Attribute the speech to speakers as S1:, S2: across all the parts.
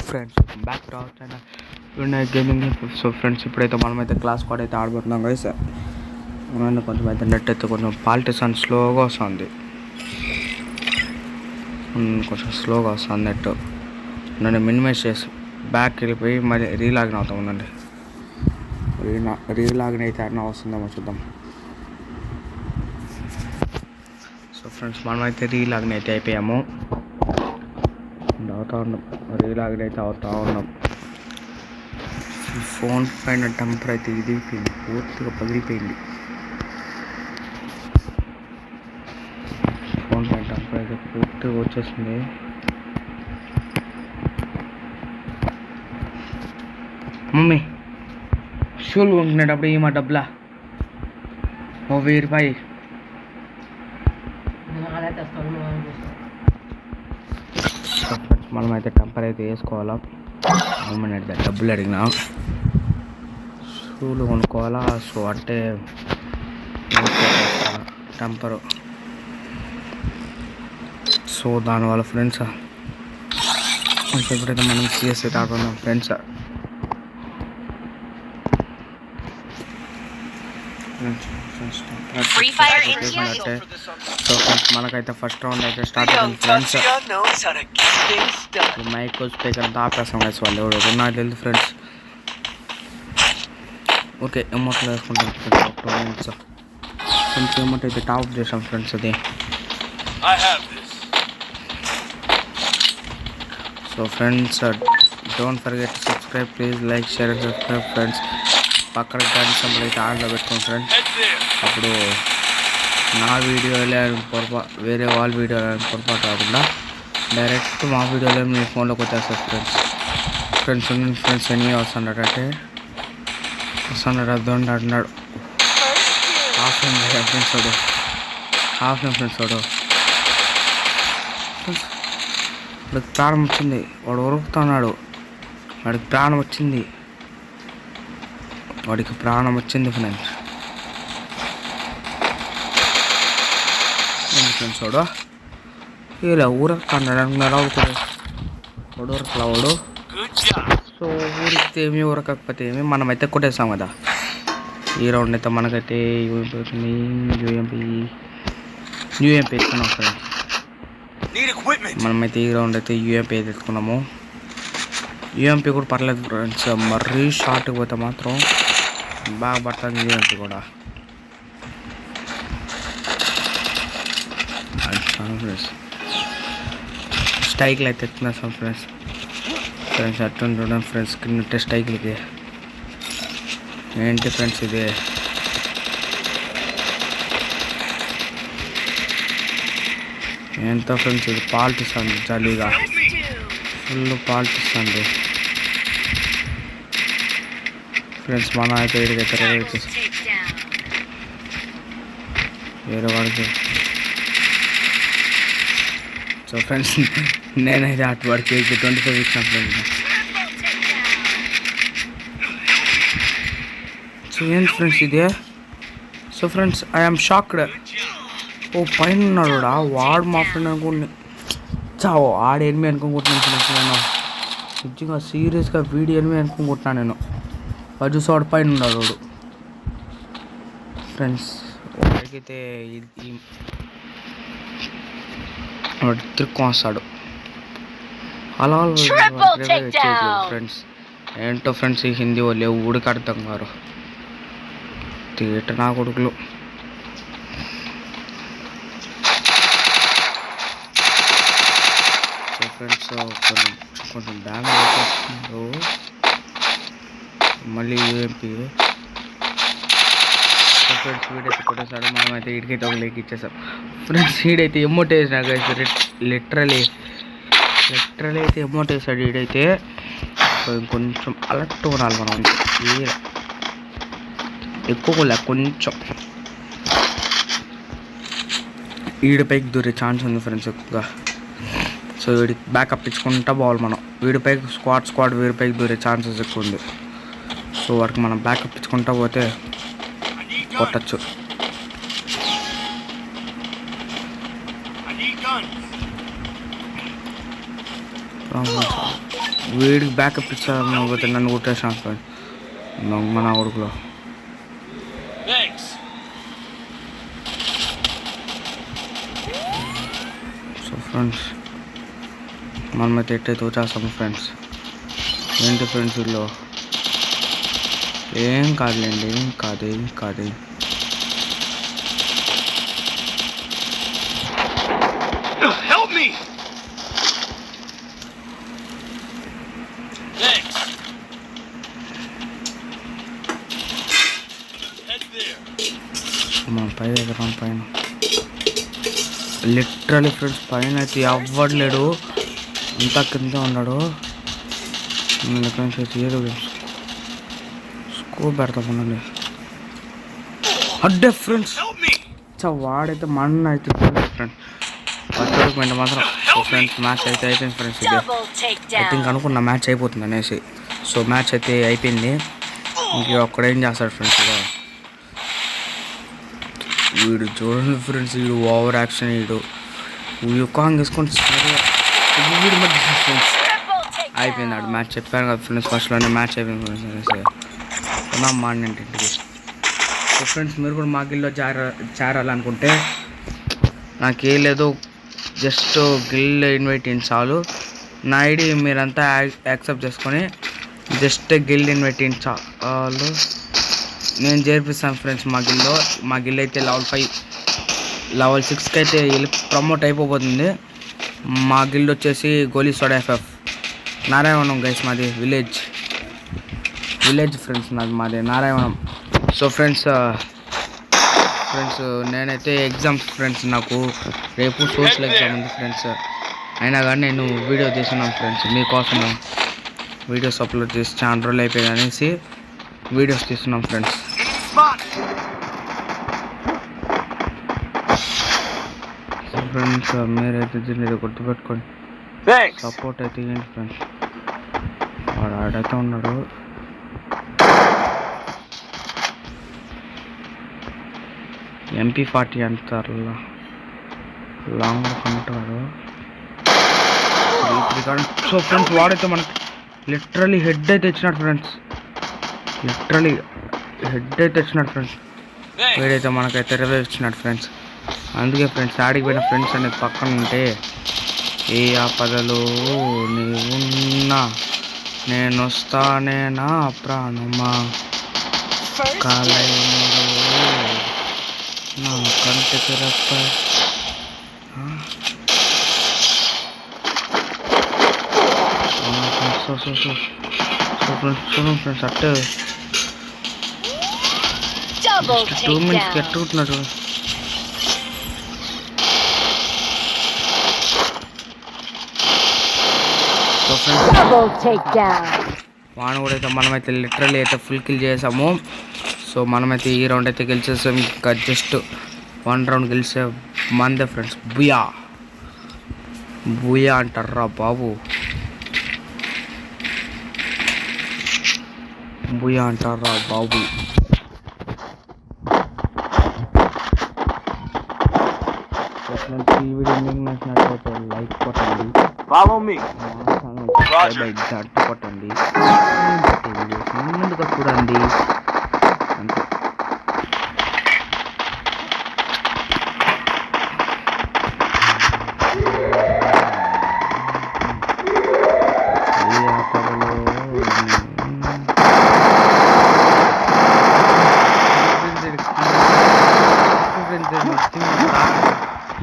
S1: Friends back to our channel Vinayak gaming. So friends ఇప్పుడైతే మనమైతే class squad అయితే ఆడబోతున్నాం guys. కొంచెం అయితే నెట్ అయితే కొంచెం పాలిటిషన్ స్లోగా వస్తుంది, కొంచెం స్లోగా వస్తుంది నెట్. నన్ను మినిమైజ్ చేసి బ్యాక్ వెళ్ళిపోయి మరి రీలాగిన్ అవుతాం. ఉందండి, రీలాగిన్ అయితే అన్న వస్తుందేమో చూద్దాం. సో ఫ్రెండ్స్ మనమైతే రీలాగిన్ అయితే అయిపోయాము, అవుతా ఉన్నాం. రీలాగిన్ అయితే అవుతా ఉన్నాం. ఫోన్ పైన టెంపర్ అయితే ఇదిపోయింది, పూర్తిగా పగిలిపోయింది. ఫోన్ పైన టెంపర్ అయితే పూర్తిగా వచ్చేసింది. మమ్మీ షూలు ఉంటునేటప్పుడు ఏమా డబ్బులా ఓ 1000 రూపాయలు మనమైతే టెంపర్ అయితే వేసుకోవాలా. అయితే డబ్బులు అడిగినా షూలు కొనుక్కోవాలా. సో అంటే టెంపరు, సో దానివల్ల ఫ్రెండ్స్ ఎప్పుడైతే మనం సిఎస్ అయితే ఆడుకున్నాం ఫ్రెండ్స్. సో ఫ్రెండ్స్ మనకైతే ఫస్ట్ రౌండ్ అయితే స్టార్ట్ అవుతుంది ఫ్రెండ్స్. మైక్ స్పీకర్ అంతా ఆపేస్తాం గైస్, వాళ్ళు ఎవరు నాకు తెలియదు ఫ్రెండ్స్. ఓకే ఎమౌంట్లు వేసుకుంటాం ఫ్రెండ్స్. కొంచెం అమౌంట్ అయితే టాప్ చేసాం ఫ్రెండ్స్. అది so friends don't forget to subscribe, please like, share and subscribe friends. పక్కన గంట సింబల్ అయితే ఆన్లో పెట్టుకోండి ఫ్రెండ్స్. అప్పుడు నా వీడియోలే వేరే వాళ్ళ వీడియోలు పొరపాటు కాకుండా డైరెక్ట్ మా వీడియోలో మీ ఫోన్లోకి వచ్చేస్తారు ఫ్రెండ్స్. ఫ్రెండ్స్ ఎన్ని వస్తున్నాడు అంటున్నాడు. హాఫ్ ఫ్రెండ్స్ వాడు వాడికి ప్రాణం వచ్చింది, వాడు ఉరుకుతున్నాడు. వాడికి ప్రాణం వచ్చింది ఫ్రెండ్స్. ఫ్రెండ్స్ వాడు ఇలా ఊరకుతున్నాడు అనుకున్నాడు. వాడు ఉరకలా వాడు. సో ఊరికితే ఏమి ఉరకకపోతే ఏమి మనమైతే కొట్టేస్తాం కదా. ఈ రౌండ్ అయితే మనకైతే యూఎంపీ ఎత్తుకున్నాం ఫ్రెండ్స్. మనమైతే ఈ రౌండ్ అయితే యూఎంపీ అయితే ఎత్తుకున్నాము. యూఎంపీ కూడా పర్లేదు ఫ్రెండ్స్, మరీ షార్ట్కి పోతే మాత్రం బాగా పడుతుంది యూఎంపీ కూడా. ఫ్రెండ్స్ స్టైక్లు అయితే ఎత్తుకున్నాం ఫ్రెండ్స్. అట్టుండే ఫ్రెండ్స్ కింద స్టైక్లకి ఏంటి ఫ్రెండ్స్ ఇది. ఎంతో ఫ్రెండ్స్ ఇది పాల్టిస్తుంది, చలిగా ఫుల్ పాల్టిస్తుంది ఫ్రెండ్స్. మనం అయితే వీడికైతే వేరే వాడికి. సో ఫ్రెండ్స్ నేనైతే అటు వాడికి 25 ఇచ్చిన ఫ్రెండ్స్. సో ఏంటి ఫ్రెండ్స్ ఇదే. So friends I'm shocked. ఓ పైన ఉన్నాడు వాడు మా ఫ్రెండ్ అనుకుంటున్నా. చావు ఆడ ఎనిమిది అనుకుంటున్నాను ఫ్రెండ్స్. నేను నిజంగా సీరియస్గా వీడియో ఎనిమిది అనుకుంటున్నాను నేను. వాడు చూసి వాడు పైన ఉన్నాడు వాడు ఫ్రెండ్స్. వాడికైతే వాడు తిరుక్కొని వస్తాడు అలా ఫ్రెండ్స్. ఏంటో ఫ్రెండ్స్ ఈ హిందీ వాళ్ళు ఊడికి అర్థం గారు తీట నా కొడుకులు. సో ఫ్రెండ్స్ కొంచెం డ్యామేజ్ వస్తున్నారు. మళ్ళీ యూఎంపీ ఫ్రెండ్స్ వీడైతే కొట్టేస్తాడు. మనమైతే వీడికైతే ఒక లేక్ ఇచ్చేసాం ఫ్రెండ్స్. వీడైతే ఎమౌంట్ వేసినా లిటరలీ అయితే ఎమౌంట్ వేసాడు వీడైతే. కొంచెం అలర్ట్ ఉండాలి మనం, ఎక్కువ కొంచెం. వీడిపైకి దూరే ఛాన్స్ ఉంది ఫ్రెండ్స్ ఎక్కువగా. సో వీడికి బ్యాకప్ ఇచ్చుకుంటా పోవాలి మనం. వీడిపైకి స్క్వాడ్ వీడిపైకి దూరే ఛాన్సెస్ ఎక్కువ ఉంది. సో వాడికి మనం బ్యాకప్ ఇచ్చుకుంటా పోతే కొట్టచ్చు. వీడికి బ్యాకప్ ఇచ్చాకపోతే నన్ను కొట్టేసాను ఫ్రెండ్స్. మన కొడుకులో. సో ఫ్రెండ్స్ మనమైతే ఎట్టయితే వచ్చేస్తాము ఫ్రెండ్స్. ఏంటి ఫ్రెండ్స్ వీళ్ళు ఏం కాదులేండి, ఏం కాదు. మన పై దగ్గర పైన లిటరలీ ఫ్రెండ్స్ పైన అయితే ఎవ్వడలేడు, అంతా కింద ఉన్నాడు. ఏదో స్కోప్ పెడతామన్నా అడ్డే ఫ్రెండ్స్. వాడైతే మన అయితే ఫ్రెండ్స్ ఫస్ట్ వరకు మాత్రం. సో ఫ్రెండ్స్ మ్యాచ్ అయితే అయిపోయింది ఫ్రెండ్స్. ఇది ఐ థింక్ అనుకున్న మ్యాచ్ అయిపోతుంది అనేసి. సో మ్యాచ్ అయితే అయిపోయింది. ఇంక ఒక్కడేం చేస్తాడు ఫ్రెండ్స్. ఇక వీడు చూడండి ఫ్రెండ్స్, వీడు ఓవర్ యాక్షన్. వీడు కాంగ్ వేసుకొని వీడు మధ్య ఫ్రెండ్స్ అయిపోయింది ఆడు మ్యాచ్. చెప్పాను కదా ఫ్రెండ్స్ ఫస్ట్లోనే మ్యాచ్ అయిపోయింది ఫ్రెండ్స్ అనేసి నా మాంటింటికి. సో ఫ్రెండ్స్ మీరు కూడా మా గిల్లో చేరాలనుకుంటే నాకేం లేదు, జస్ట్ గిల్ ఇన్వైట్ ఇన్ చాలు. నా ఐడి మీరంతా యాక్సెప్ట్ చేసుకొని జస్ట్ గిల్ ఇన్వైట్ ఇన్ చాలు, నేను చేర్పిస్తాను ఫ్రెండ్స్. మా గిల్ అయితే లెవెల్ 5 లెవెల్ 6కి అయితే ప్రమోట్ అయిపోతుంది. మా గిల్డ్ వచ్చేసి గోలీ సోడా FF నారాయణం గైస్. మాది విలేజ్ ఫ్రెండ్స్, మాది నారాయణం. సో ఫ్రెండ్స్ నేనైతే ఎగ్జామ్స్ ఫ్రెండ్స్, నాకు రేపు సోషల్ ఎగ్జామ్ ఉంది ఫ్రెండ్స్. అయినా కానీ నేను వీడియో తీస్తున్నాను ఫ్రెండ్స్ మీకోసం. వీడియోస్ అప్లోడ్ చేసి చాలా రోజులు అయిపోయింది అనేసి వీడియోస్ తీస్తున్నాం ఫ్రెండ్స్. ఫ్రెండ్స్ మీరైతే దీన్ని గుర్తుపెట్టుకోండి, సపోర్ట్ అయితే ఏంటి ఫ్రెండ్స్. వాడు ఆడైతే ఉన్నాడు. MP40 అంటారు, లాంగ్ అంటారు. సో ఫ్రెండ్స్ వాడైతే మనకి లిటరలీ హెడ్ అయితే ఇచ్చినాడు ఫ్రెండ్స్. వీడైతే మనకైతే రివైవ్ ఇచ్చినాడు ఫ్రెండ్స్. అందుకే ఫ్రెండ్స్ ఆడికి పోయిన ఫ్రెండ్స్ అనేది పక్కన ఉంటే ఏ ఆపదలు నీవున్నా నేను వస్తానే నా ప్రాణమా కాలైనడు నా కంటికి రప్ప. ఫ్రెండ్స్ అట్టే 2 minutes ఎట్టుకుంటున్నాడు. వాను కూడా అయితే మనమైతే లిటరల్లీ అయితే ఫుల్ కిల్ చేసాము. సో మనమైతే ఈ రౌండ్ అయితే గెలిచేసాం. ఇంకా జస్ట్ 1 రౌండ్ గెలిచే మందే ఫ్రెండ్స్. బుయా అంటారా బాబు, ఈ వీడియో మీకు నచ్చినట్లయితే లైక్ కొట్టండి, గంట కొట్టండి, ముందుగా చూడండి. అంతే.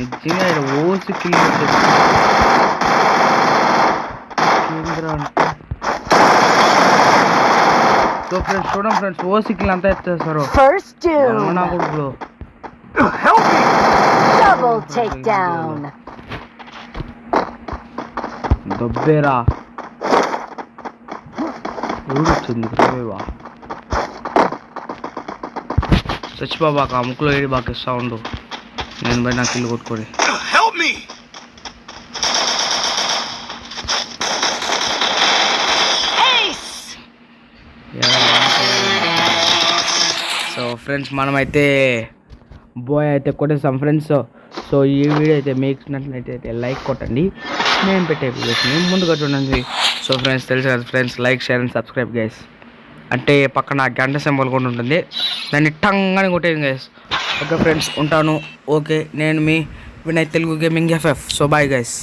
S1: నిజంగా ఇక్కడ ఓసి కిల్ సో ఫ్రెండ్స్ చూడండి ఫ్రెండ్స్, ఓసి కిల్ అంతా ఎత్తేస్తారు నా కొడుకులో. దొబ్బేరా ఊడొచ్చింది రేవా. చచ్చిపోబాక ముక్కులో ఏడి బాగా ఇస్తా ఉండు, నేను పోయి నాకు ఇల్లు కొట్టుకోడి. సో ఫ్రెండ్స్ మనమైతే బాయ్ అయితే కొట్టేస్తాం ఫ్రెండ్స్. సో ఈ వీడియో అయితే మీకు నచ్చినట్లయితే లైక్ కొట్టండి, నేను పెట్టే వీడియోస్ని ముందుగా చూడండి. సో సో ఫ్రెండ్స్ తెలుసు కదా friends, like share and subscribe guys. అంటే పక్కన గంట సింబల్ కూడా ఉంటుంది, దాన్ని టంగ్ అని కొట్టేది గైస్. ఓకే ఫ్రెండ్స్ ఉంటాను. ఓకే, నేను మీ Vinay Telugu gaming FF. So bye guys.